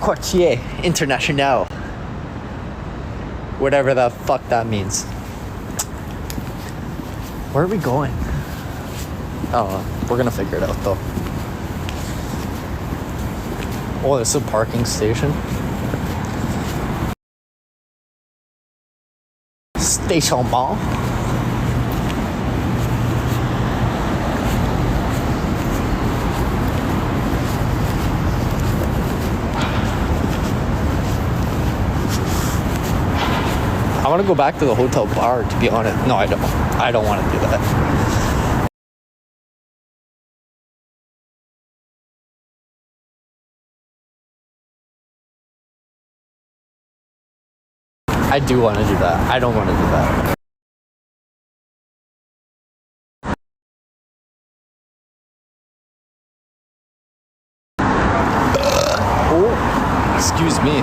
Quartier International. Whatever the fuck that means. Where are we going? Oh, we're gonna figure it out though. Oh, this is a parking station. Stationnement. I want to go back to the hotel bar, to be honest. No, I don't. I don't want to do that. I do want to do that. I don't want to do that. Oh, excuse me.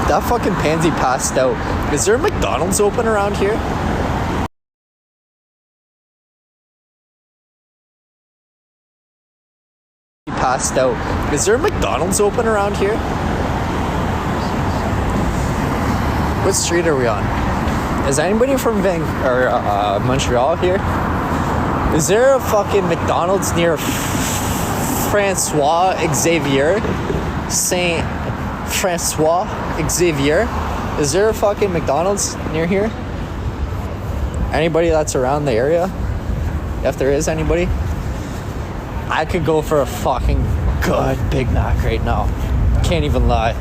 That fucking pansy passed out. Is there a McDonald's open around here? He passed out. Is there a McDonald's open around here? What street are we on? Is anybody from Montreal here? Is there a fucking McDonald's near Francois Xavier? Saint Francois Xavier? Is there a fucking McDonald's near here? Anybody that's around the area? If there is anybody? I could go for a fucking good Big Mac right now. Can't even lie.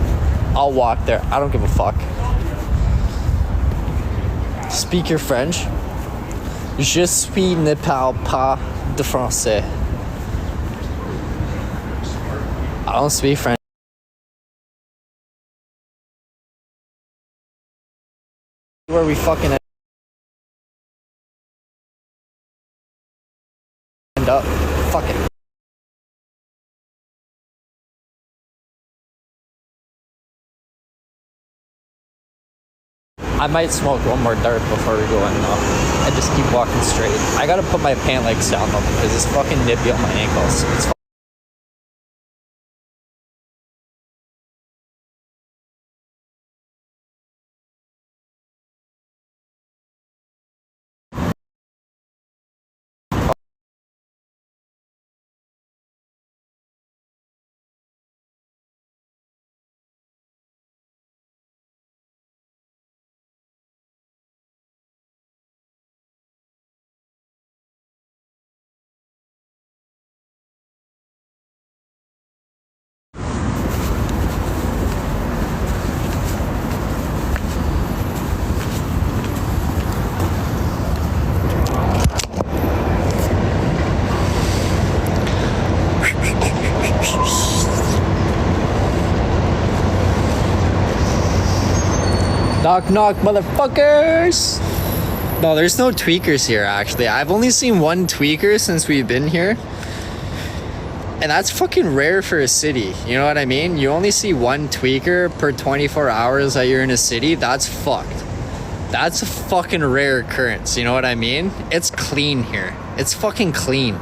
I'll walk there. I don't give a fuck. Speak your French? Je suis ne parle pas de français. I don't speak French. Where we fucking end up. Fuck it. I might smoke one more dart before we go in though. I just keep walking straight. I gotta put my pant legs down though because it's fucking nippy on my ankles. It's knock knock, motherfuckers. No, there's no tweakers here actually. I've only seen one tweaker since we've been here. And that's fucking rare for a city. You know what I mean? You only see one tweaker per 24 hours that you're in a city. That's fucked. That's a fucking rare occurrence. You know what I mean? It's clean here. It's fucking clean.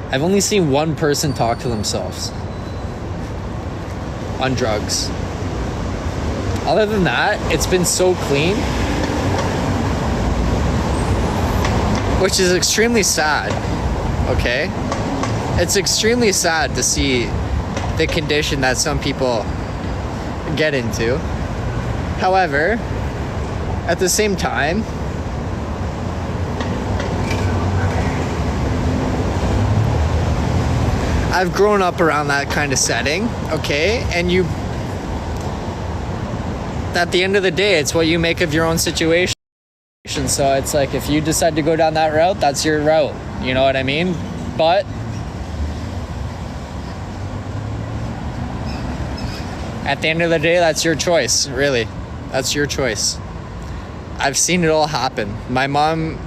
I've only seen one person talk to themselves on drugs. Other than that, it's been so clean, which is extremely sad, okay? It's extremely sad to see the condition that some people get into. However, at the same time, I've grown up around that kind of setting, okay? And at the end of the day, it's what you make of your own situation. So it's like, if you decide to go down that route, that's your route. You know what I mean? But at the end of the day, that's your choice, really. That's your choice. I've seen it all happen. My mom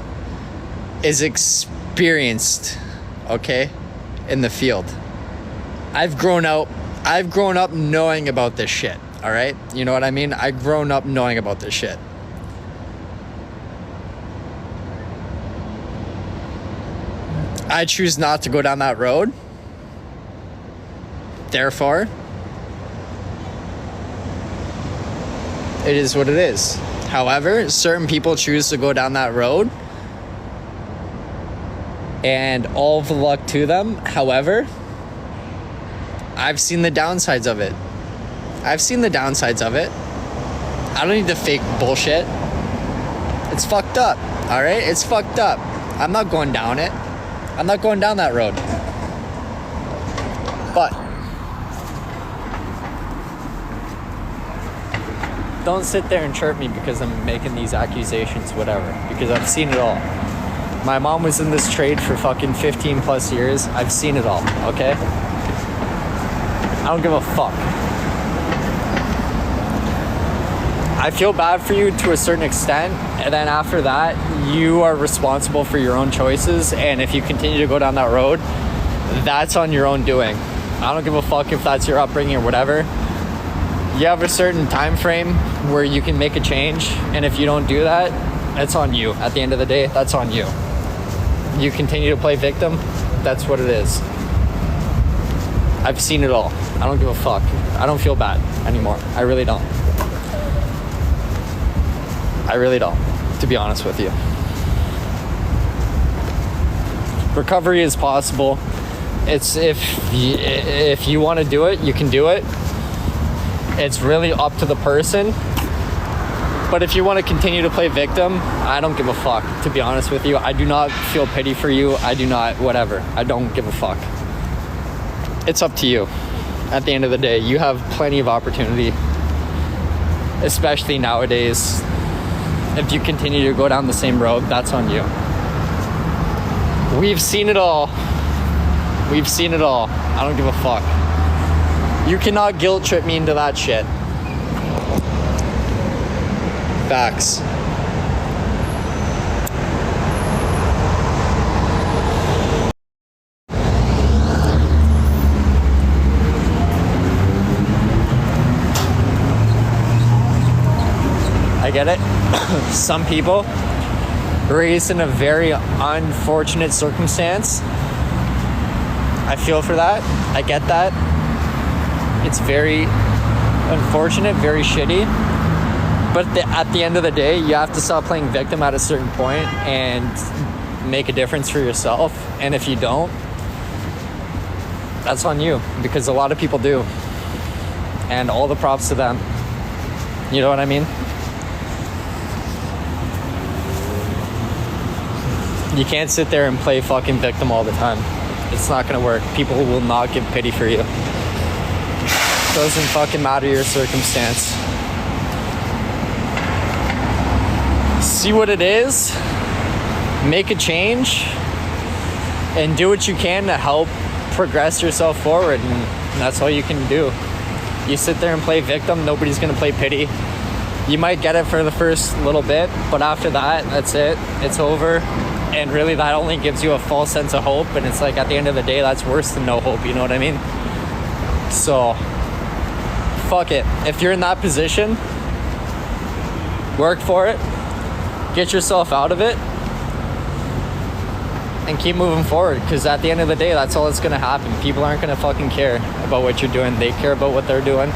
is experienced, okay, in the field. I've grown up knowing about this shit. All right? You know what I mean? I've grown up knowing about this shit. I choose not to go down that road. Therefore, it is what it is. However, certain people choose to go down that road, and all of the luck to them. However, I've seen the downsides of it. I don't need the fake bullshit. It's fucked up, all right? It's fucked up. I'm not going down it. I'm not going down that road. But don't sit there and chirp me because I'm making these accusations, whatever, because I've seen it all. My mom was in this trade for fucking 15 plus years. I've seen it all, okay? I don't give a fuck. I feel bad for you to a certain extent, and then after that, you are responsible for your own choices, and if you continue to go down that road, that's on your own doing. I don't give a fuck if that's your upbringing or whatever. You have a certain time frame where you can make a change, and if you don't do that, it's on you. At the end of the day, that's on you. You continue to play victim, that's what it is. I've seen it all. I don't give a fuck. I don't feel bad anymore. I really don't. To be honest with you. Recovery is possible. It's if you want to do it, you can do it. It's really up to the person. But if you want to continue to play victim, I don't give a fuck, to be honest with you. I do not feel pity for you. I do not, whatever. I don't give a fuck. It's up to you. At the end of the day, you have plenty of opportunity, especially nowadays. If you continue to go down the same road, that's on you. We've seen it all. I don't give a fuck. You cannot guilt trip me into that shit. Facts. I get it. Some people raised in a very unfortunate circumstance. I feel for that. I get that. It's very unfortunate, very shitty. But at the end of the day, you have to stop playing victim at a certain point and make a difference for yourself. And if you don't, that's on you, because a lot of people do. And all the props to them. You know what I mean? You can't sit there and play fucking victim all the time. It's not gonna work. People will not give pity for you. Doesn't fucking matter your circumstance. See what it is, make a change, and do what you can to help progress yourself forward, and that's all you can do. You sit there and play victim, nobody's gonna play pity. You might get it for the first little bit, but after that, that's it. It's over. And really, that only gives you a false sense of hope. And it's like, at the end of the day, that's worse than no hope. You know what I mean? So, fuck it. If you're in that position, work for it. Get yourself out of it. And keep moving forward. Because at the end of the day, that's all that's going to happen. People aren't going to fucking care about what you're doing. They care about what they're doing.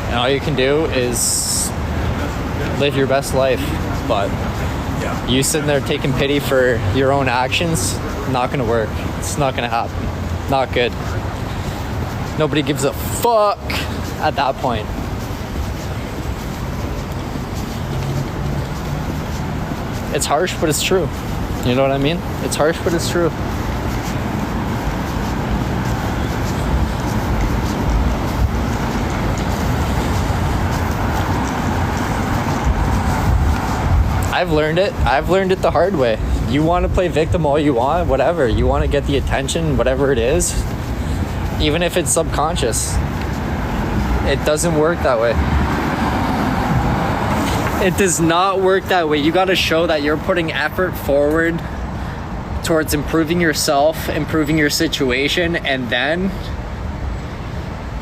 And all you can do is live your best life. But you sitting there taking pity for your own actions, not gonna work. It's not gonna happen. Not good. Nobody gives a fuck at that point. It's harsh, but it's true. You know what I mean? It's harsh, but it's true. I've learned it the hard way. You want to play victim all you want, whatever. You want to get the attention, whatever it is, even if it's subconscious. It doesn't work that way. It does not work that way. You got to show that you're putting effort forward towards improving yourself, improving your situation, and then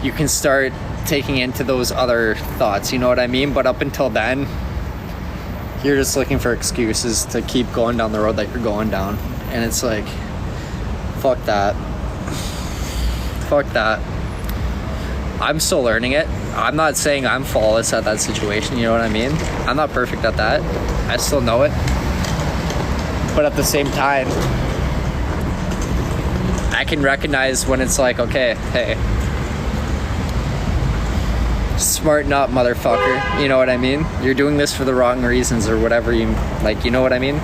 you can start taking into those other thoughts, you know what I mean? But up until then, you're just looking for excuses to keep going down the road that you're going down. And it's like, fuck that. fuck that. I'm still learning it. I'm not saying I'm flawless at that situation, you know what I mean? I'm not perfect at that. I still know it. But at the same time, I can recognize when it's like, okay, hey, smarten up, motherfucker. You know what I mean? You're doing this for the wrong reasons or whatever you, like, you know what I mean?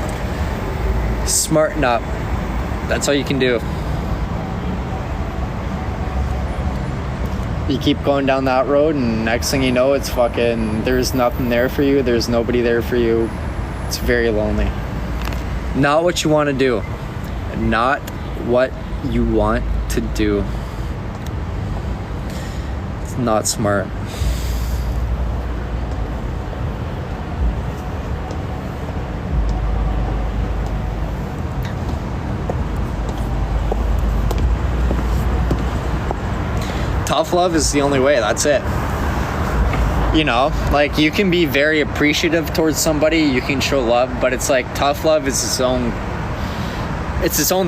Smarten up. That's all you can do. You keep going down that road and next thing you know, it's fucking, there's nothing there for you. There's nobody there for you. It's very lonely. Not what you want to do. Not what you want to do. It's not smart. Tough love is the only way. That's it. You know, like, you can be very appreciative towards somebody, you can show love, but it's like tough love is its own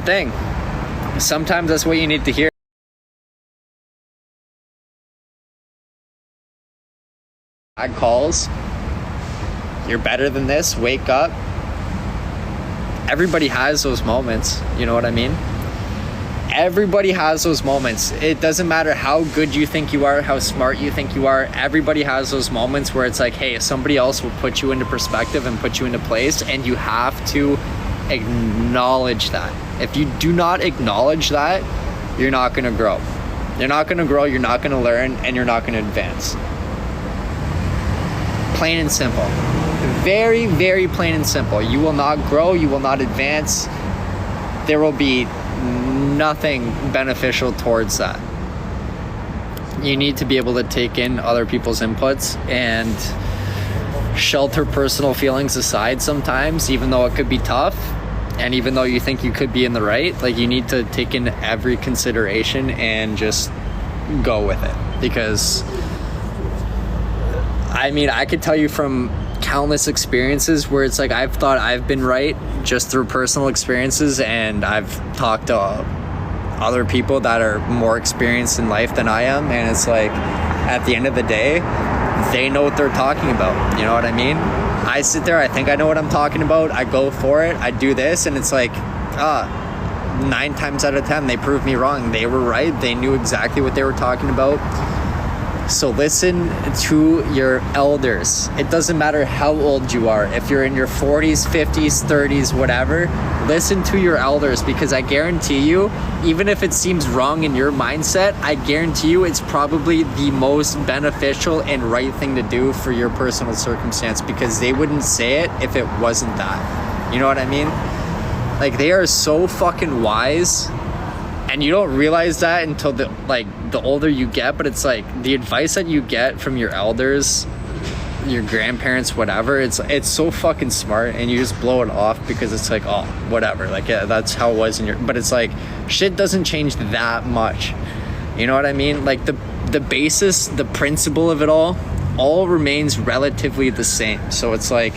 thing. Sometimes that's what you need to hear. Bad calls. You're better than this. Wake up. Everybody has those moments. You know what I mean? Everybody has those moments. It doesn't matter how good you think you are, how smart you think you are. Everybody has those moments where it's like, hey, somebody else will put you into perspective and put you into place, and you have to acknowledge that. If you do not acknowledge that, you're not going to grow. You're not going to grow, you're not going to learn, and you're not going to advance. Plain and simple. Very, very plain and simple. You will not grow, you will not advance. There will be nothing beneficial towards that. You need to be able to take in other people's inputs and shelter personal feelings aside sometimes, even though it could be tough, and even though you think you could be in the right, like, you need to take in every consideration and just go with it. Because I mean, I could tell you from countless experiences where it's like I've thought I've been right just through personal experiences, and I've talked to other people that are more experienced in life than I am, and it's like, at the end of the day, they know what they're talking about. You know what I mean? I sit there, I think I know what I'm talking about, I go for it, I do this, and it's like, 9 times out of 10 they proved me wrong. They were right, they knew exactly what they were talking about. So listen to your elders. It doesn't matter how old you are. If you're in your 40s, 50s, 30s, whatever, listen to your elders, because I guarantee you, even if it seems wrong in your mindset, I guarantee you it's probably the most beneficial and right thing to do for your personal circumstance, because they wouldn't say it if it wasn't that. You know what I mean? Like, they are so fucking wise. And you don't realize that until the older you get, but it's like the advice that you get from your elders, your grandparents, whatever, it's so fucking smart, and you just blow it off because it's like, oh, whatever, like, yeah, that's how it was in your, but it's like, shit doesn't change that much. You know what I mean? Like, the basis, the principle of it all remains relatively the same. So it's like,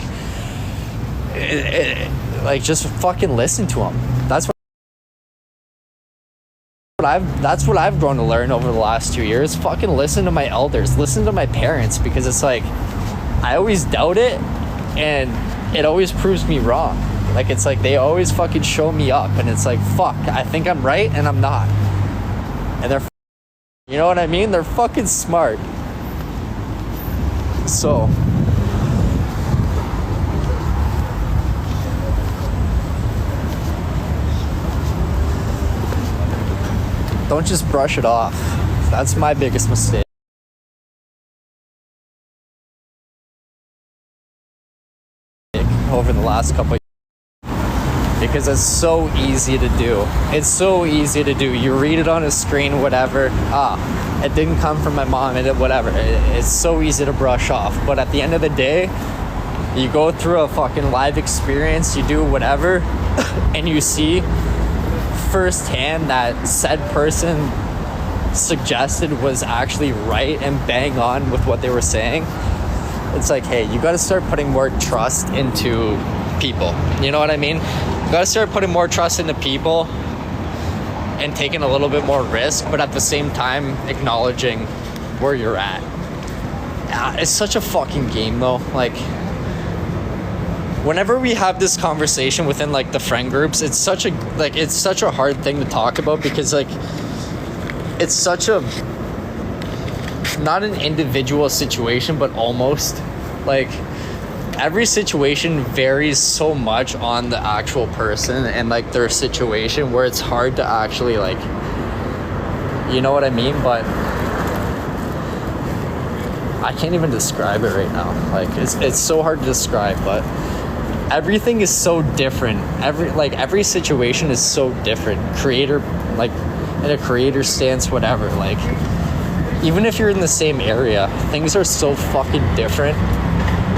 like, just fucking listen to them. That's what I've grown to learn over the last 2 years. Fucking listen to my elders, listen to my parents, because it's like, I always doubt it and it always proves me wrong. Like, it's like they always fucking show me up, and it's like, fuck, I think I'm right and I'm not. And they're, you know what I mean? They're fucking smart. So don't just brush it off. That's my biggest mistake. Over the last couple of years. Because it's so easy to do. It's so easy to do. You read it on a screen, whatever. It didn't come from my mom, whatever. It's so easy to brush off. But at the end of the day, you go through a fucking live experience, you do whatever, and you see firsthand that said person suggested was actually right and bang on with what they were saying. It's like, hey, you got to start putting more trust into people. You know what I mean? You got to start putting more trust into people and taking a little bit more risk, but at the same time acknowledging where you're at. It's such a fucking game though. Like, whenever we have this conversation within like the friend groups, it's such a hard thing to talk about, because like it's such a, not an individual situation, but almost like every situation varies so much on the actual person and like their situation, where it's hard to actually like, you know what I mean? But I can't even describe it right now. Like it's so hard to describe, but everything is so different. Every situation is so different. Creator, like in a creator stance, whatever, like even if you're in the same area, things are so fucking different.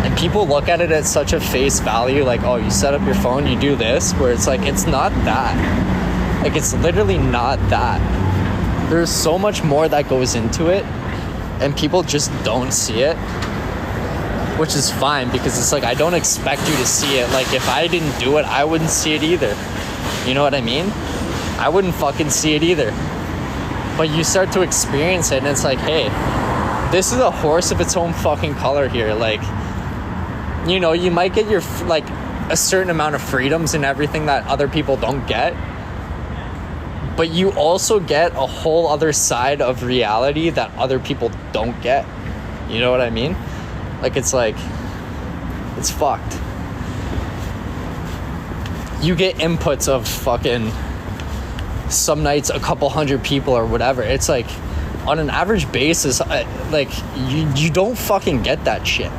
And people look at it at such a face value, like, oh, you set up your phone, you do this, where it's like, it's not that. Like, it's literally not that. There's so much more that goes into it, and people just don't see it, which is fine, because it's like, I don't expect you to see it. Like, if I didn't do it, I wouldn't see it either. You know what I mean? I wouldn't fucking see it either. But you start to experience it, and it's like, hey, this is a horse of its own fucking color here. Like, you know, you might get your, like, a certain amount of freedoms and everything that other people don't get, but you also get a whole other side of reality that other people don't get. You know what I mean? Like, it's like, it's fucked. You get inputs of fucking, some nights a couple hundred people or whatever. It's like, on an average basis, like, you don't fucking get that shit.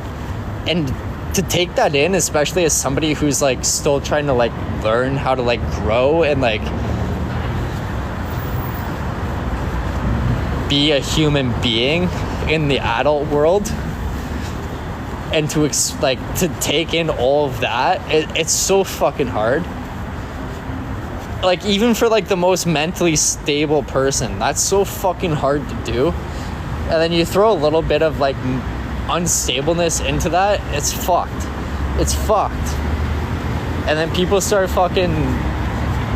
And to take that in, especially as somebody who's like still trying to like learn how to like grow and like be a human being in the adult world, and to to take in all of that, it's so fucking hard. Like, even for like the most mentally stable person, that's so fucking hard to do. And then you throw a little bit of like unstableness into that, it's fucked. And then people start fucking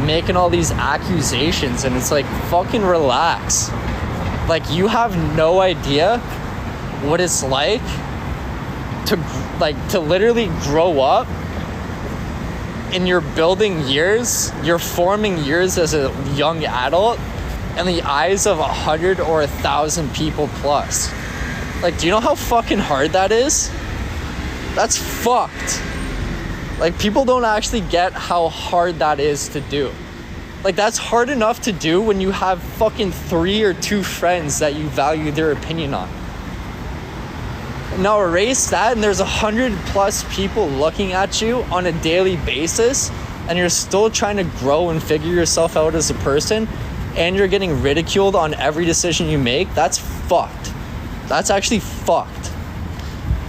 making all these accusations, and it's like, fucking relax. Like, you have no idea what it's like to literally grow up in your building years, your forming years as a young adult, in the eyes of 100 or 1,000 people plus. Like, do you know how fucking hard that is? That's fucked. Like, people don't actually get how hard that is to do. Like, that's hard enough to do when you have fucking 3 or 2 friends that you value their opinion on. Now erase that, and there's 100 plus people looking at you on a daily basis, and you're still trying to grow and figure yourself out as a person, and you're getting ridiculed on every decision you make. That's fucked. That's actually fucked.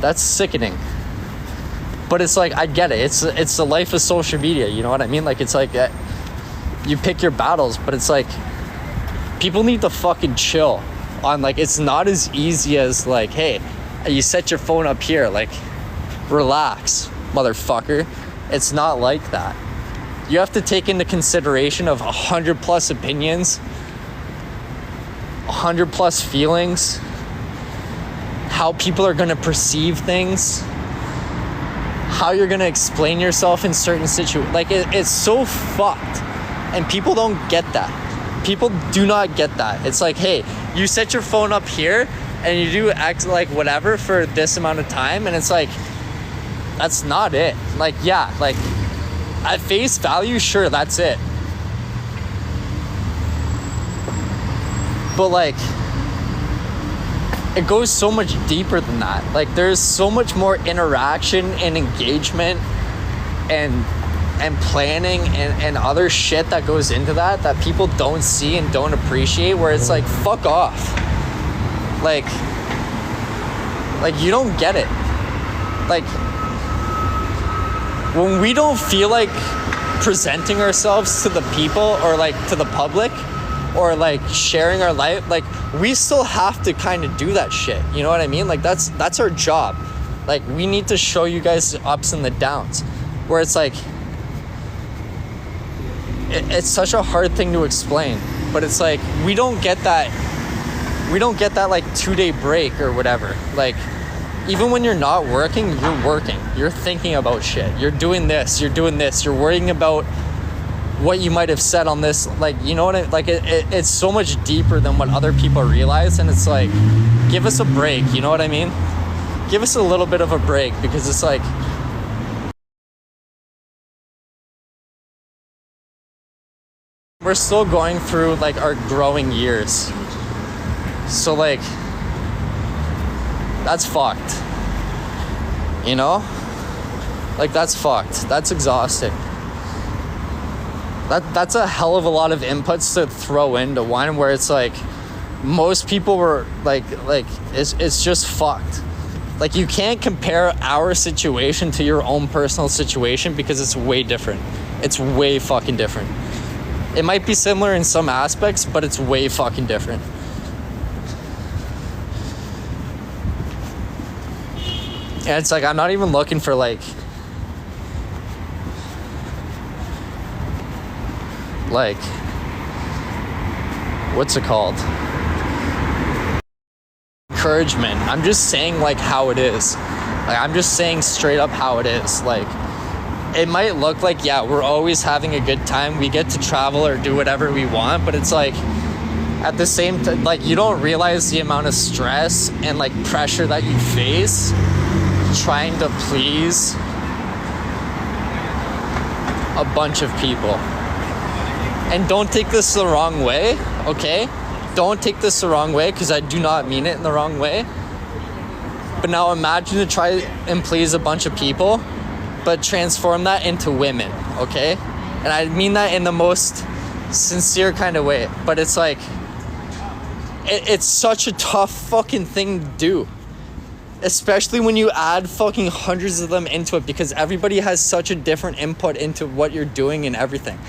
That's sickening. But it's like, I get it. It's the life of social media. You know what I mean? Like, it's like, you pick your battles, but it's like, people need to fucking chill on, like, it's not as easy as like, hey, you set your phone up here, like, relax, motherfucker. It's not like that. You have to take into consideration of 100 plus opinions, 100 plus feelings, how people are going to perceive things, how you're going to explain yourself in certain situations. Like, it's so fucked, and people don't get that. People do not get that. It's like, hey, you set your phone up here and you do act like whatever for this amount of time, and it's like, that's not it. Like, yeah, like, at face value, sure, that's it. But like, it goes so much deeper than that. Like, there's so much more interaction and engagement and planning and other shit that goes into that people don't see and don't appreciate, where it's like, fuck off. Like, you don't get it. Like, when we don't feel like presenting ourselves to the people, or like to the public, or like sharing our life, like, we still have to kind of do that shit. You know what I mean? Like, that's our job. Like, we need to show you guys the ups and the downs, where it's like, it's such a hard thing to explain. but it's like we don't get that like 2-day break or whatever. Like, even when you're not working, you're thinking about shit, you're doing this, you're worrying about what you might have said on this, like, you know what it's so much deeper than what other people realize. And it's like, give us a break, you know what I mean? Give us a little bit of a break, because it's like, we're still going through like our growing years. So like, that's fucked. You know? Like, that's fucked. That's exhausting. That's a hell of a lot of inputs to throw into one where it's like, most people were like it's just fucked. Like, you can't compare our situation to your own personal situation, because it's way different. It's way fucking different. It might be similar in some aspects, but it's way fucking different. And it's like, I'm not even looking for like what's it called? Encouragement. I'm just saying like how it is. Like, I'm just saying straight up how it is. Like, it might look like, yeah, we're always having a good time, we get to travel or do whatever we want, but it's like, at the same time, like, you don't realize the amount of stress and like pressure that you face trying to please a bunch of people. And don't take this the wrong way, okay? Don't take this the wrong way, because I do not mean it in the wrong way. But now imagine to try and please a bunch of people, but transform that into women, okay? And I mean that in the most sincere kind of way. But it's like, it's such a tough fucking thing to do. Especially when you add fucking hundreds of them into it, because everybody has such a different input into what you're doing and everything.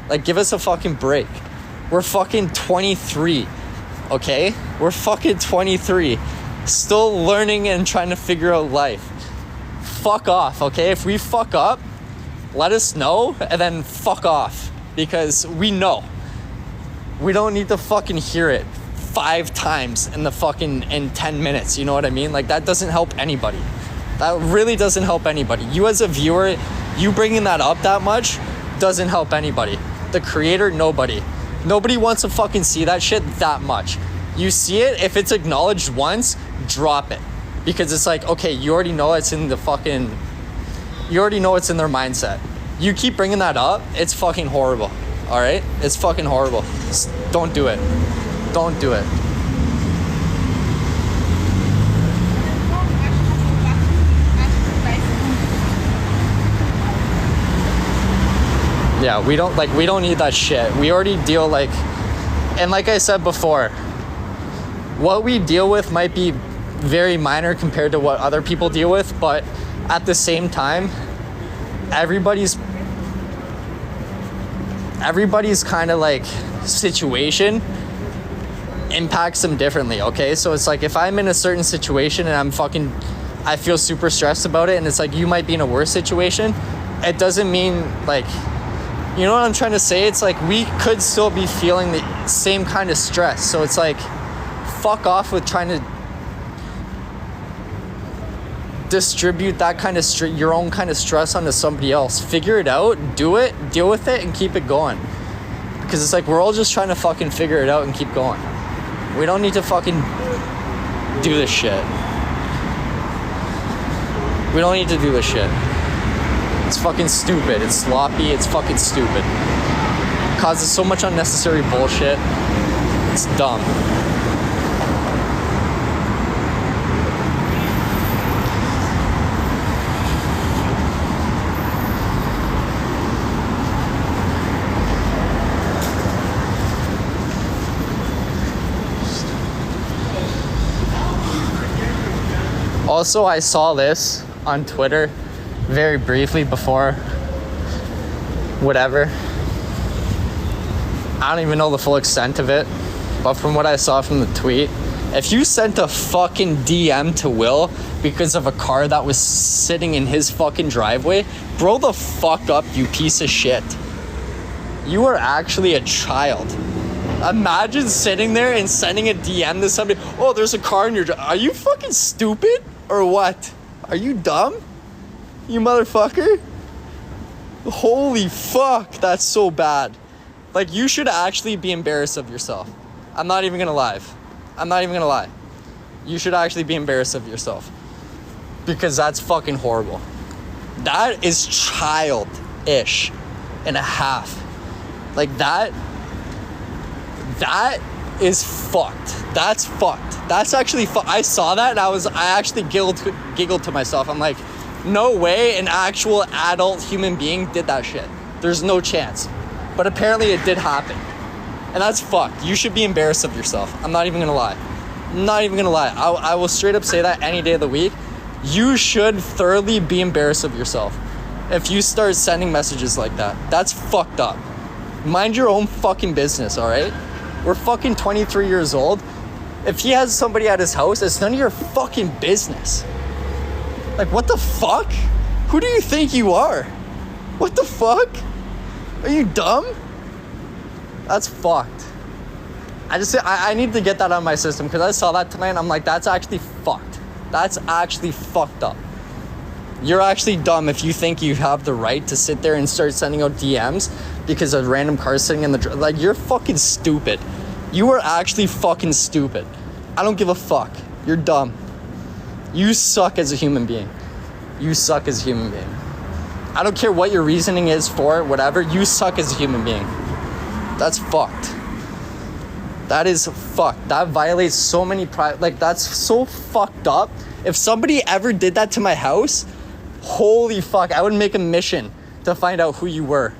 Like, give us a fucking break. We're fucking 23, okay? We're fucking 23. Still learning and trying to figure out life. Fuck off, okay? If we fuck up, let us know, and then fuck off. Because we know. We don't need to fucking hear it 5 times in 10 minutes, you know what I mean? Like, that doesn't help anybody. That really doesn't help anybody. You as a viewer, you bringing that up that much doesn't help anybody. The creator, nobody wants to fucking see that shit that much. You see it, if it's acknowledged once, drop it, because it's like, okay, you already know it's in their mindset. You keep bringing that up, it's fucking horrible. All right, it's fucking horrible. Don't do it. Don't do it. Yeah, we don't need that shit. We already deal and like I said before, what we deal with might be very minor compared to what other people deal with, but at the same time, everybody's kind of like situation impacts them differently, okay? So it's like, if I'm in a certain situation and I feel super stressed about it, and it's like, you might be in a worse situation, it doesn't mean like, you know what I'm trying to say? It's like, we could still be feeling the same kind of stress. So it's like, fuck off with trying to distribute that kind of your own kind of stress onto somebody else. Figure it out, do it, deal with it, and keep it going. Because it's like, we're all just trying to fucking figure it out and keep going. We don't need to fucking do this shit. We don't need to do this shit. It's fucking stupid. It's sloppy. It's fucking stupid. It causes so much unnecessary bullshit. It's dumb. Also, I saw this on Twitter very briefly before whatever. I don't even know the full extent of it, but from what I saw from the tweet, if you sent a fucking DM to Will because of a car that was sitting in his fucking driveway, grow the fuck up, you piece of shit. You are actually a child. Imagine sitting there and sending a DM to somebody. Oh, there's a car in your drive. Are you fucking stupid or what? Are you dumb? You motherfucker? Holy fuck, that's so bad. Like, you should actually be embarrassed of yourself. I'm not even gonna lie. You should actually be embarrassed of yourself. Because that's fucking horrible. That is childish and a half. Like, that is fucked. That's fucked. That's actually I saw that and I actually giggled to myself. I'm like, no way an actual adult human being did that shit. There's no chance. But apparently it did happen. And that's fucked. You should be embarrassed of yourself. I'm not even gonna lie. I will straight up say that any day of the week. You should thoroughly be embarrassed of yourself if you start sending messages like that. That's fucked up. Mind your own fucking business, all right? We're fucking 23 years old. If he has somebody at his house, it's none of your fucking business. Like, what the fuck? Who do you think you are? What the fuck? Are you dumb? That's fucked. I need to get that out of my system because I saw that tonight and I'm like, that's actually fucked. That's actually fucked up. You're actually dumb if you think you have the right to sit there and start sending out DMs because a random car sitting in the... Like, you're fucking stupid. You are actually fucking stupid. I don't give a fuck. You're dumb. You suck as a human being. I don't care what your reasoning is for it, whatever. You suck as a human being. That's fucked. That is fucked. That violates so many like, that's so fucked up. If somebody ever did that to my house, holy fuck, I would make a mission to find out who you were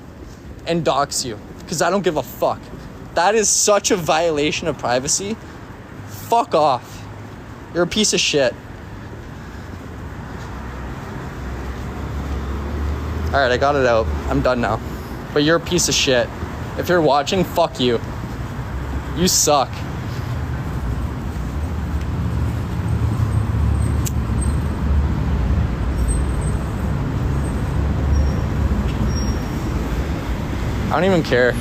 and dox you, because I don't give a fuck. That is such a violation of privacy. Fuck off. You're a piece of shit. Alright, I got it out. I'm done now. But you're a piece of shit. If you're watching, fuck you. You suck. I don't even care.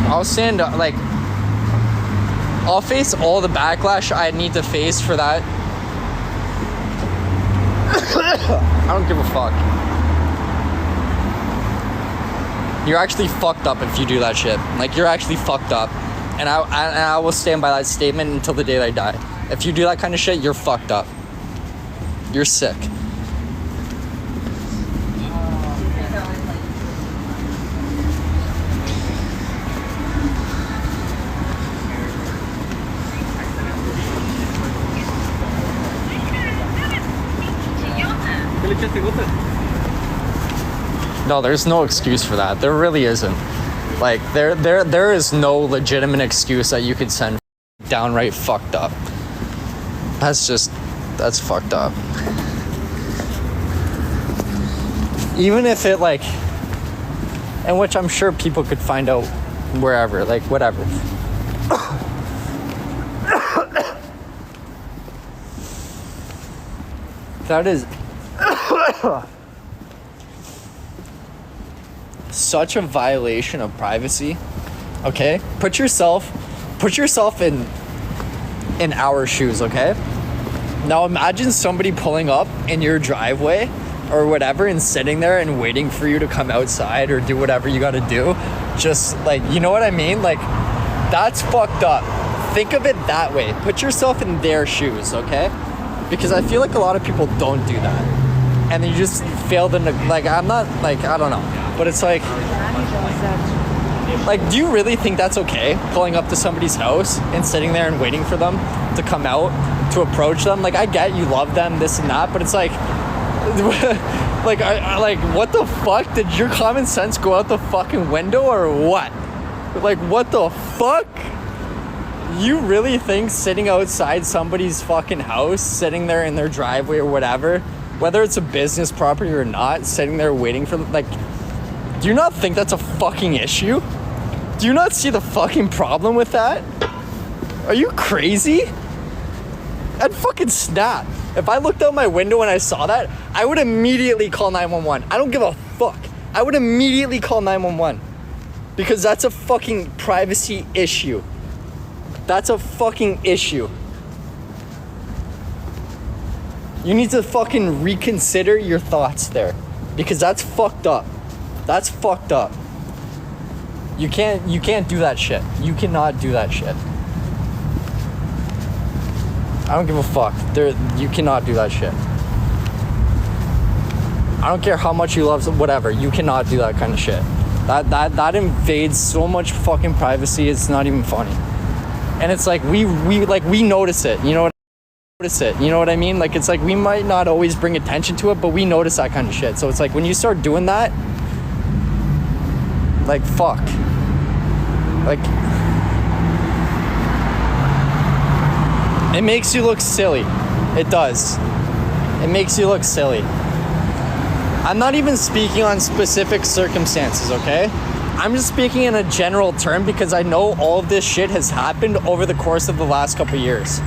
I'll stand up, like, I'll face all the backlash I need to face for that. I don't give a fuck. You're actually fucked up if you do that shit. Like, you're actually fucked up. And I will stand by that statement until the day I die. If you do that kind of shit, you're fucked up. You're sick. No, there's no excuse for that. There really isn't. Like, there is no legitimate excuse that you could send downright fucked up. That's fucked up. Even if it, like, and which I'm sure people could find out wherever, like, whatever. That is such a violation of privacy. Okay? Put yourself in our shoes, okay? Now imagine somebody pulling up in your driveway or whatever and sitting there and waiting for you to come outside or do whatever you gotta do. Just, like, you know what I mean? Like, that's fucked up. Think of it that way. Put yourself in their shoes, okay? Because I feel like a lot of people don't do that. And you just fail to, like, I'm not, like, I don't know. But it's like, do you really think that's okay? Pulling up to somebody's house and sitting there and waiting for them to come out, to approach them? Like, I get you love them, this and that, but it's like, like, what the fuck? Did your common sense go out the fucking window or what? Like, what the fuck? You really think sitting outside somebody's fucking house, sitting there in their driveway or whatever, whether it's a business property or not, sitting there waiting for them, like, do you not think that's a fucking issue? Do you not see the fucking problem with that? Are you crazy? I'd fucking snap. If I looked out my window and I saw that, I would immediately call 911. I don't give a fuck. I would immediately call 911. Because that's a fucking privacy issue. That's a fucking issue. You need to fucking reconsider your thoughts there. Because that's fucked up. That's fucked up. You can't do that shit. You cannot do that shit. I don't give a fuck. You cannot do that shit. I don't care how much you love whatever. You cannot do that kind of shit. That invades so much fucking privacy. It's not even funny. And it's like we notice it. You know what I mean? Like, it's like we might not always bring attention to it, but we notice that kind of shit. So it's like when you start doing that, like, fuck. Like, it makes you look silly. It does. It makes you look silly. I'm not even speaking on specific circumstances, okay? I'm just speaking in a general term because I know all of this shit has happened over the course of the last couple years.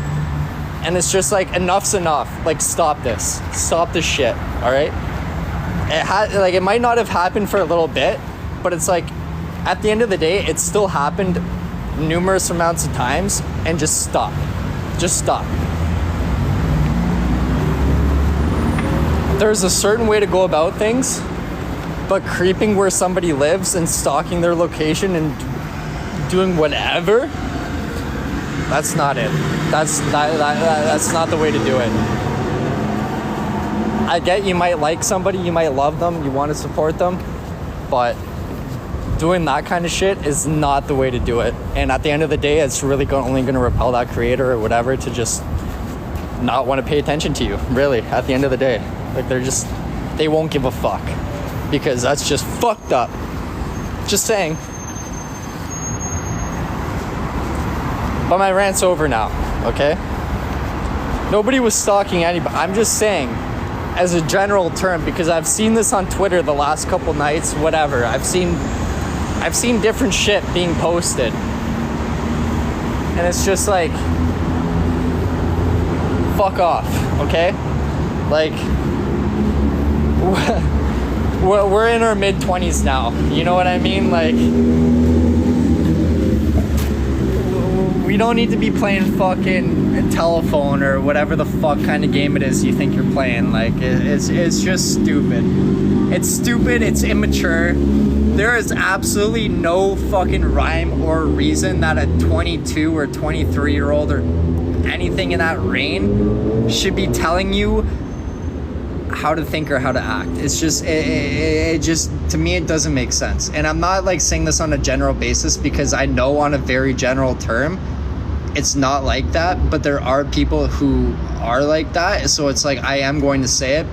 And it's just like, enough's enough. Like, stop this. Stop this shit, all right? It might not have happened for a little bit, but it's like, at the end of the day, it still happened numerous amounts of times, and just stop. Just stop. There's a certain way to go about things, but creeping where somebody lives and stalking their location and doing whatever, that's not it. That's not the way to do it. I get you might like somebody, you might love them, you want to support them, but doing that kind of shit is not the way to do it. And at the end of the day, it's really only going to repel that creator or whatever to just not want to pay attention to you, really, at the end of the day. Like, they won't give a fuck, because that's just fucked up. Just saying. But my rant's over now, okay? Nobody was stalking anybody. I'm just saying, as a general term, because I've seen this on Twitter the last couple nights, whatever. I've seen different shit being posted. And it's just like, fuck off, okay? Like, we're in our mid-20s now. You know what I mean? Like, we don't need to be playing fucking telephone or whatever the fuck kind of game it is you think you're playing. Like, it's just stupid. It's stupid. It's immature. There is absolutely no fucking rhyme or reason that a 22 or 23-year-old or anything in that reign should be telling you how to think or how to act. It's just, it just, to me, it doesn't make sense. And I'm not like saying this on a general basis, because I know on a very general term, it's not like that, but there are people who are like that. So it's like, I am going to say it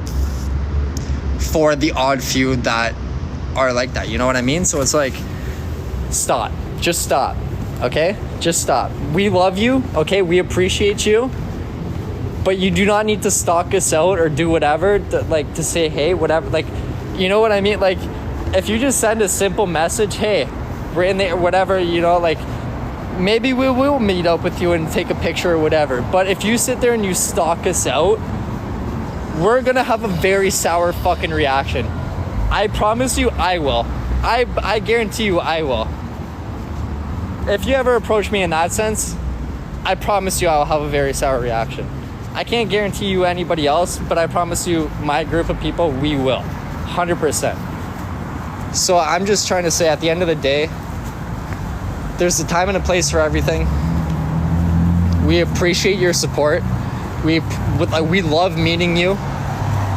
for the odd few that are like that. You know what I mean? So it's like, stop. Just stop. Okay? Just stop. We love you. Okay? We appreciate you. But you do not need to stalk us out or do whatever to say, hey, whatever. Like, you know what I mean? Like, if you just send a simple message, hey, we're in there, whatever, you know, like, maybe we will meet up with you and take a picture or whatever. But if you sit there and you stalk us out, we're going to have a very sour fucking reaction. I promise you I will. I guarantee you I will. If you ever approach me in that sense, I promise you I'll have a very sour reaction. I can't guarantee you anybody else, but I promise you my group of people, we will. 100%. So I'm just trying to say, at the end of the day, there's a time and a place for everything. We appreciate your support. We love meeting you.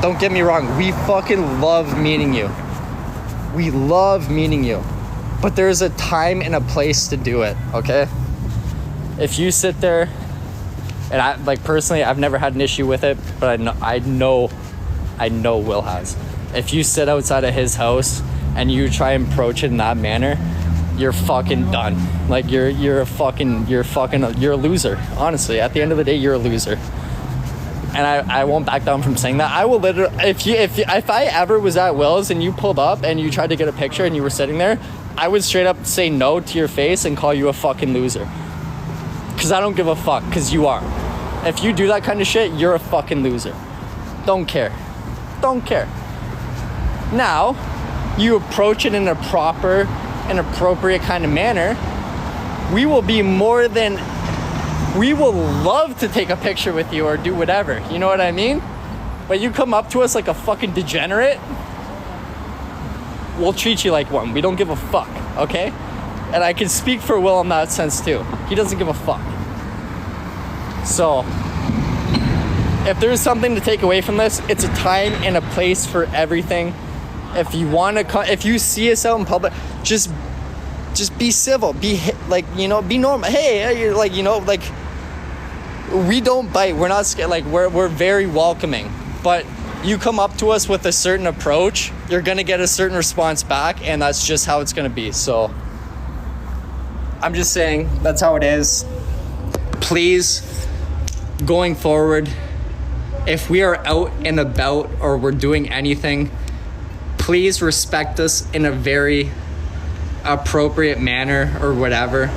Don't get me wrong. We fucking love meeting you. We love meeting you. But there's a time and a place to do it, okay? If you sit there, and I, like, personally, I've never had an issue with it, but I know Will has. If you sit outside of his house and you try and approach it in that manner, you're fucking done. Like, you're a loser. Honestly, at the end of the day, you're a loser. And I won't back down from saying that. I will literally, if I ever was at Will's and you pulled up and you tried to get a picture and you were sitting there, I would straight up say no to your face and call you a fucking loser. Because I don't give a fuck, because you are. If you do that kind of shit, you're a fucking loser. Don't care. Don't care. Now, you approach it in a proper and appropriate kind of manner, we will love to take a picture with you or do whatever. You know what I mean? But you come up to us like a fucking degenerate, we'll treat you like one. We don't give a fuck, okay? And I can speak for Will in that sense too. He doesn't give a fuck. So, if there's something to take away from this, it's a time and a place for everything. If you want to, if you see us out in public, just be civil. Be like, you know, be normal. Hey, like, you know, like, we don't bite. We're not scared. Like, we're very welcoming. But you come up to us with a certain approach, you're gonna get a certain response back, and that's just how it's gonna be. So, I'm just saying that's how it is. Please, going forward, if we are out and about or we're doing anything, please respect us in a very appropriate manner or whatever,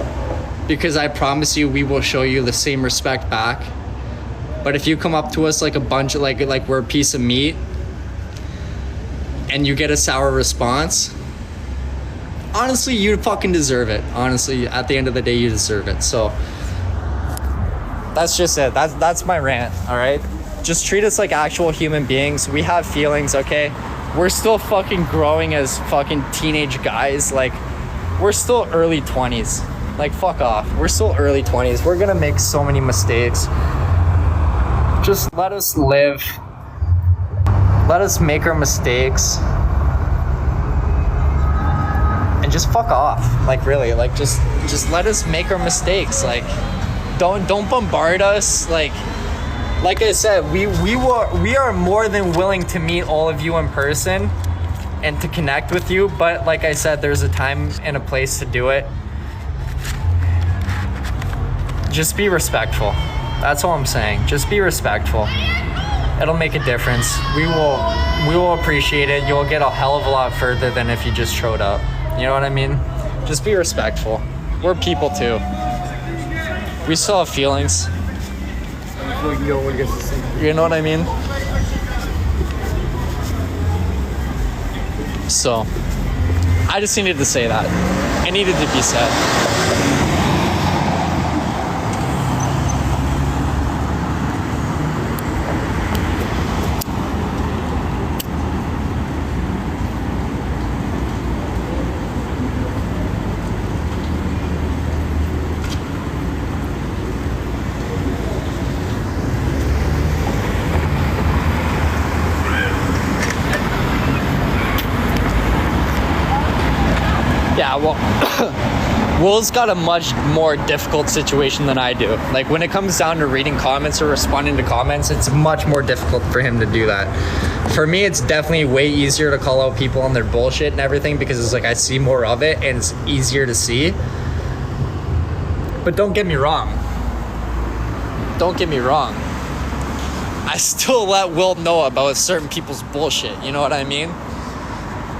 because I promise you we will show you the same respect back. But if you come up to us like a bunch of like we're a piece of meat and you get a sour response, honestly, you fucking deserve it. Honestly, at the end of the day, you deserve it. So that's just it. That's my rant, all right? Just treat us like actual human beings. We have feelings, okay? We're still fucking growing as fucking teenage guys. Like, we're still early 20s. Like, fuck off. We're still early 20s. We're gonna make so many mistakes. Just let us live. Let us make our mistakes. And just fuck off. Like, really. Like, just let us make our mistakes. Like, don't bombard us. Like I said, we are more than willing to meet all of you in person and to connect with you, but like I said, there's a time and a place to do it. Just be respectful. That's all I'm saying. Just be respectful. It'll make a difference. We will appreciate it. You'll get a hell of a lot further than if you just showed up. You know what I mean? Just be respectful. We're people too. We still have feelings. You know what I mean? So, I just needed to say that. It needed to be said. Yeah, well, Will's got a much more difficult situation than I do. Like, when it comes down to reading comments or responding to comments, it's much more difficult for him to do that. For me, it's definitely way easier to call out people on their bullshit and everything, because it's like I see more of it and it's easier to see. But don't get me wrong. Don't get me wrong. I still let Will know about certain people's bullshit. You know what I mean?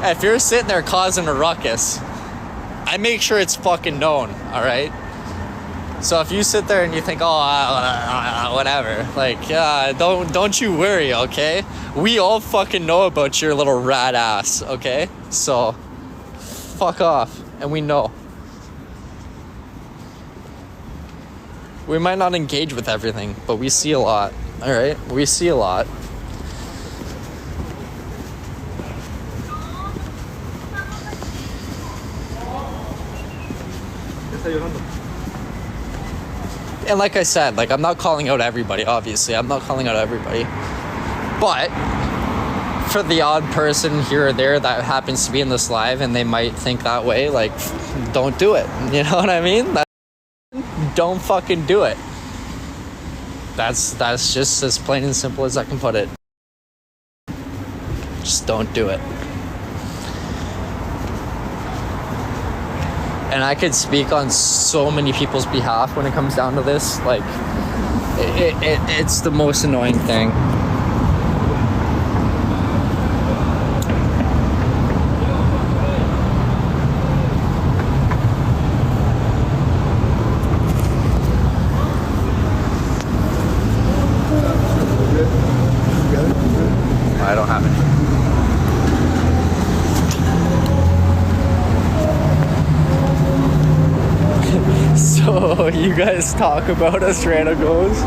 If you're sitting there causing a ruckus, I make sure it's fucking known, all right? So if you sit there and you think, oh, whatever, like, don't you worry, okay? We all fucking know about your little rat ass, okay? So, fuck off, and we know. We might not engage with everything, but we see a lot, all right? We see a lot. And like I said, like, I'm not calling out everybody, obviously. I'm not calling out everybody. But for the odd person here or there that happens to be in this live and they might think that way, like, don't do it. You know what I mean? Don't fucking do it. That's just as plain and simple as I can put it. Just don't do it. And I could speak on so many people's behalf when it comes down to this. Like, it's the most annoying thing. I don't have any. So you guys talk about us, Rana goes.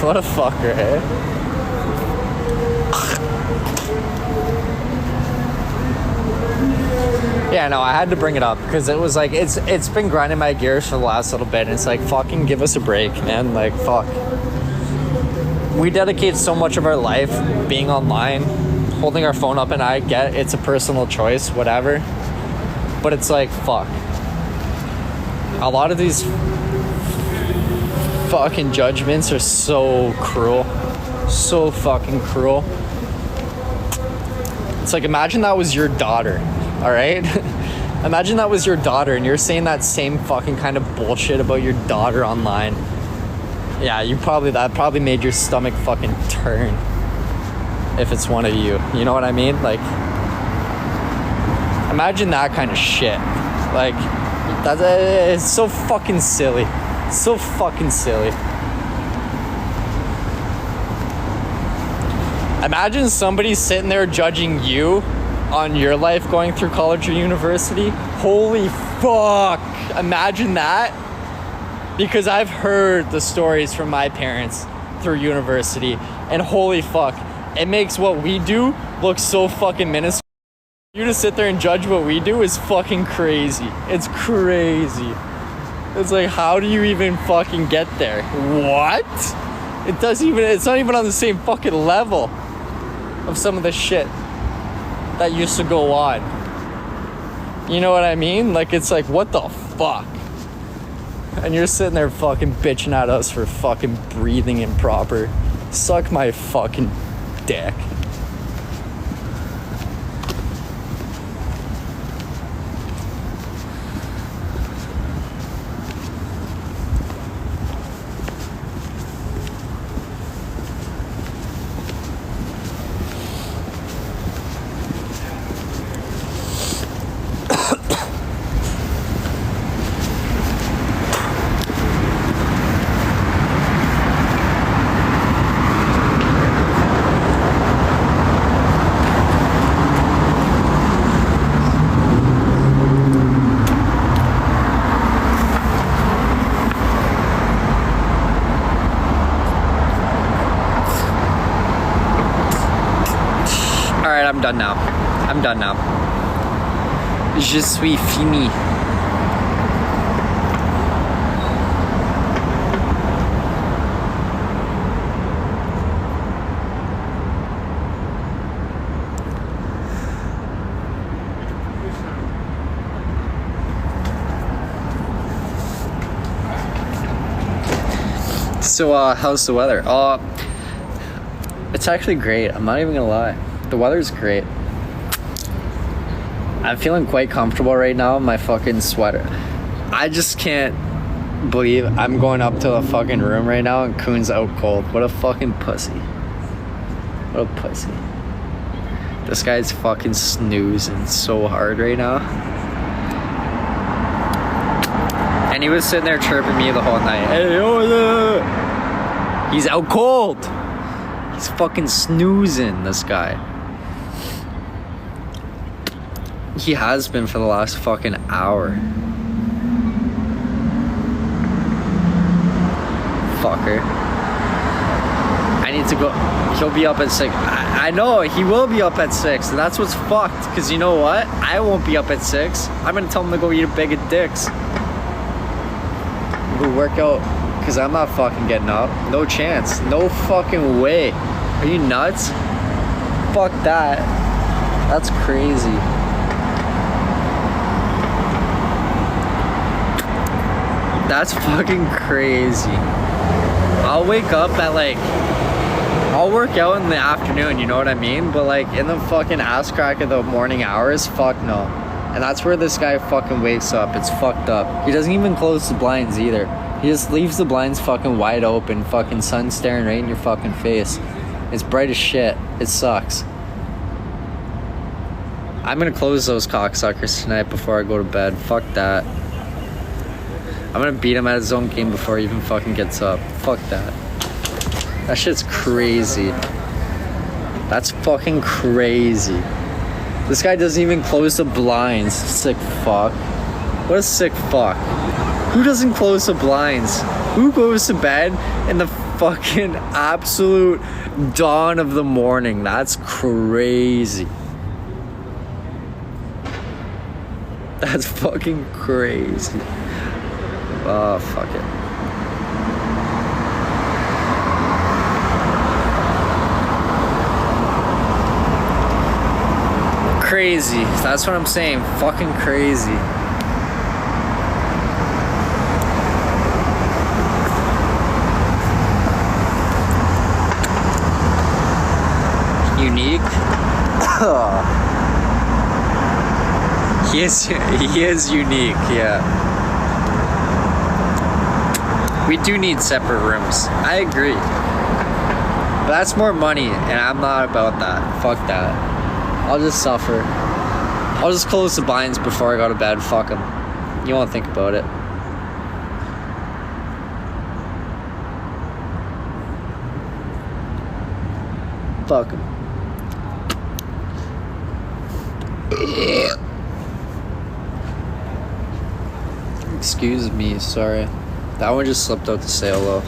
What a fucker, eh? Yeah, no, I had to bring it up because it was like it's been grinding my gears for the last little bit, and it's like, fucking give us a break, man. Like, fuck. We dedicate so much of our life being online, holding our phone up, and I get it's a personal choice, whatever. But it's like, fuck. A lot of these fucking judgments are so cruel. So fucking cruel. It's like, imagine that was your daughter, alright? Imagine that was your daughter and you're saying that same fucking kind of bullshit about your daughter online. Yeah, that probably made your stomach fucking turn. If it's one of you. You know what I mean? Like, imagine that kind of shit. Like, it's so fucking silly. So fucking silly. Imagine somebody sitting there judging you on your life going through college or university. Holy fuck. Imagine that. Because I've heard the stories from my parents through university, and holy fuck, it makes what we do look so fucking minuscule. You to sit there and judge what we do is fucking crazy. It's crazy. It's like, how do you even fucking get there? What? It's not even on the same fucking level of some of the shit that used to go on. You know what I mean? Like, it's like, what the fuck? And you're sitting there fucking bitching at us for fucking breathing improper. Suck my fucking dick. I'm done now. Je suis fini. So, how's the weather? It's actually great. I'm not even gonna lie. The weather's great. I'm feeling quite comfortable right now in my fucking sweater. I just can't believe I'm going up to the fucking room right now and Kuhn's out cold. What a fucking pussy. What a pussy. This guy's fucking snoozing so hard right now. And he was sitting there chirping me the whole night. Hey, yo, he's out cold. He's fucking snoozing, this guy. He has been for the last fucking hour. Fucker. I need to go. He'll be up at 6. I know, he will be up at 6. And that's what's fucked. Because you know what? I won't be up at 6. I'm going to tell him to go eat a bag of dicks. Go work out. Because I'm not fucking getting up. No chance. No fucking way. Are you nuts? Fuck that. That's crazy. That's fucking crazy. I'll wake up at like, I'll work out in the afternoon, you know what I mean? But like in the fucking ass crack of the morning hours, fuck no. And that's where this guy fucking wakes up. It's fucked up. He doesn't even close the blinds either. He just leaves the blinds fucking wide open, fucking sun staring right in your fucking face. It's bright as shit. It sucks. I'm gonna close those cocksuckers tonight before I go to bed. Fuck that. I'm gonna beat him at his own game before he even fucking gets up. Fuck that. That shit's crazy. That's fucking crazy. This guy doesn't even close the blinds. Sick fuck. What a sick fuck. Who doesn't close the blinds? Who goes to bed in the fucking absolute dawn of the morning? That's crazy. That's fucking crazy. Oh, fuck it. Crazy. That's what I'm saying. Fucking crazy. Unique. He is unique, yeah. We do need separate rooms. I agree. But that's more money, and I'm not about that. Fuck that. I'll just suffer. I'll just close the blinds before I go to bed. Fuck them. You won't think about it. Fuck them. Excuse me, sorry. That one just slipped out to say hello.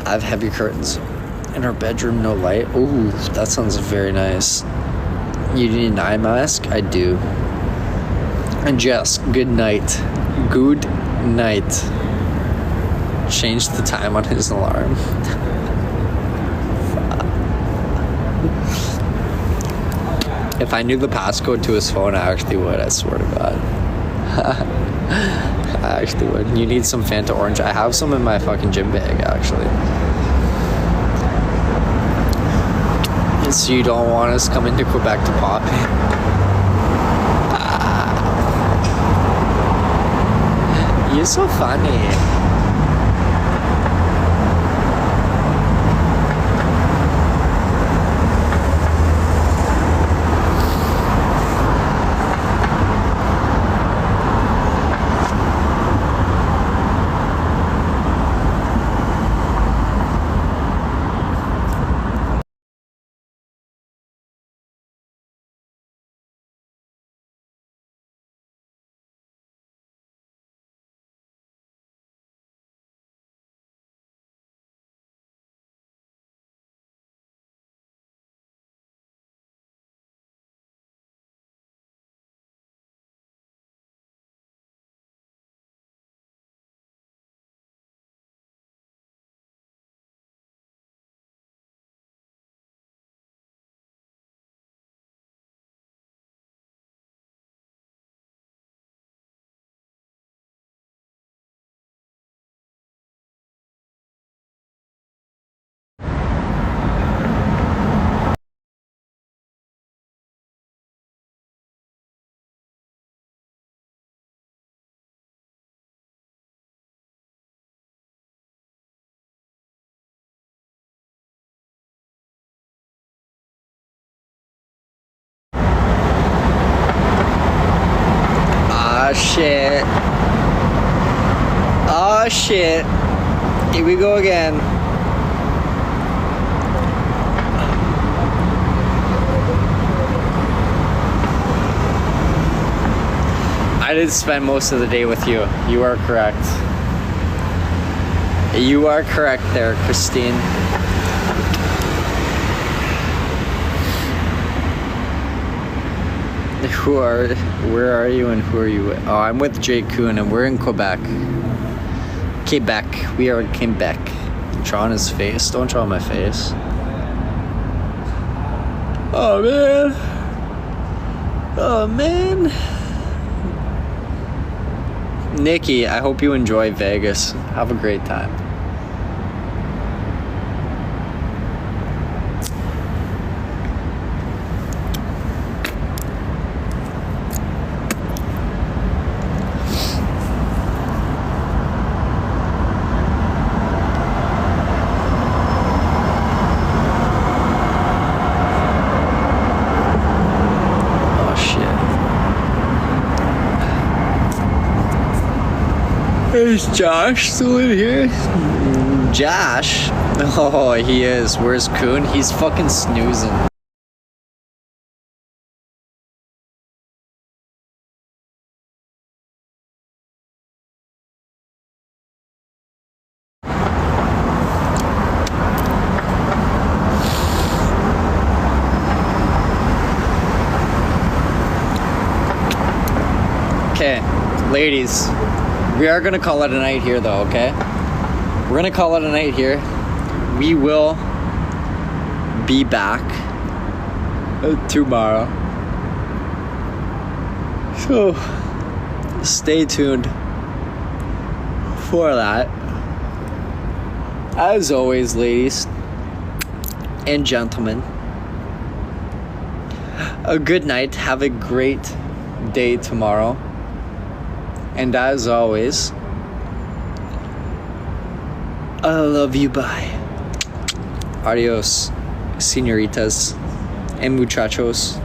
I have heavy curtains. In our bedroom, no light. Ooh, that sounds very nice. You need an eye mask? I do. And Jess, good night. Good night. Change the time on his alarm. If I knew the passcode to his phone, I actually would. I swear to God. I actually would. You need some Fanta Orange. I have some in my fucking gym bag, actually. So you don't want us coming to Quebec to pop? You're so funny. Oh shit. Oh shit. Here we go again. I did spend most of the day with you. You are correct. You are correct there, Christine. Where are you and who are you with? Oh, I'm with Jake Kuhn and we're in Quebec. Quebec. We are in Quebec. Draw on his face. Don't draw on my face. Oh, man. Oh, man. Nikki, I hope you enjoy Vegas. Have a great time. Is Josh still in here? Josh? Oh, he is. Where's Kuhn? He's fucking snoozing. Okay, ladies, we are gonna call it a night here though, okay? We're gonna call it a night here. We will be back tomorrow. So, stay tuned for that. As always, ladies and gentlemen, a good night. Have a great day tomorrow. And as always, I love you. Bye. Adios, senoritas and muchachos.